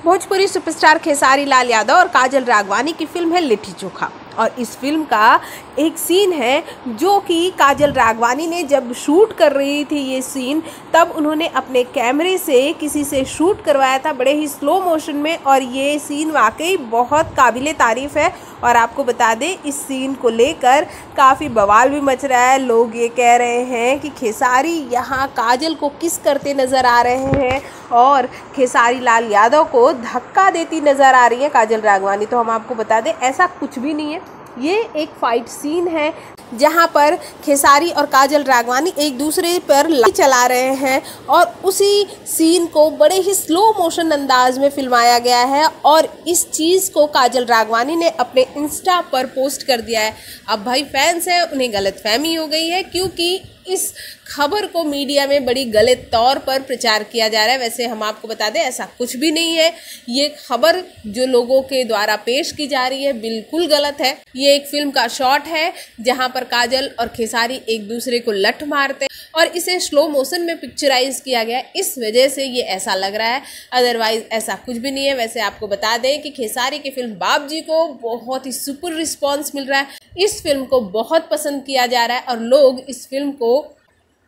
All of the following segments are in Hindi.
भोजपुरी सुपरस्टार खेसारी लाल यादव और काजल राघवानी की फिल्म है लिट्टी चोखा। और इस फिल्म का एक सीन है जो कि काजल राघवानी ने जब शूट कर रही थी ये सीन, तब उन्होंने अपने कैमरे से किसी से शूट करवाया था बड़े ही स्लो मोशन में। और ये सीन वाकई बहुत काबिले तारीफ़ है। और आपको बता दें, इस सीन को लेकर काफ़ी बवाल भी मच रहा है। लोग ये कह रहे हैं कि खेसारी यहाँ काजल को किस करते नज़र आ रहे हैं और खेसारी लाल यादव को धक्का देती नज़र आ रही है काजल राघवानी। तो हम आपको बता दें, ऐसा कुछ भी नहीं है। ये एक फाइट सीन है जहाँ पर खेसारी और काजल राघवानी एक दूसरे पर लाठी चला रहे हैं और उसी सीन को बड़े ही स्लो मोशन अंदाज में फिल्माया गया है। और इस चीज़ को काजल राघवानी ने अपने इंस्टा पर पोस्ट कर दिया है। अब भाई फैंस हैं, उन्हें गलतफहमी हो गई है क्योंकि इस खबर को मीडिया में बड़ी गलत तौर पर प्रचार किया जा रहा है। वैसे हम आपको बता दें, ऐसा कुछ भी नहीं है। ये खबर जो लोगों के द्वारा पेश की जा रही है बिल्कुल गलत है। ये एक फिल्म का शॉट है जहां पर काजल और खेसारी एक दूसरे को लठ मारते हैं और इसे स्लो मोशन में पिक्चराइज किया गया, इस वजह से ये ऐसा लग रहा है। अदरवाइज ऐसा कुछ भी नहीं है। वैसे आपको बता दें कि खेसारी की फिल्म बाप जी को बहुत ही सुपर रिस्पॉन्स मिल रहा है। इस फिल्म को बहुत पसंद किया जा रहा है और लोग इस फिल्म को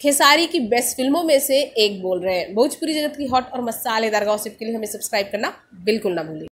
खेसारी की बेस्ट फिल्मों में से एक बोल रहे हैं। भोजपुरी जगत की हॉट और मसालेदार गॉसिप के लिए हमें सब्सक्राइब करना बिल्कुल ना भूलिए।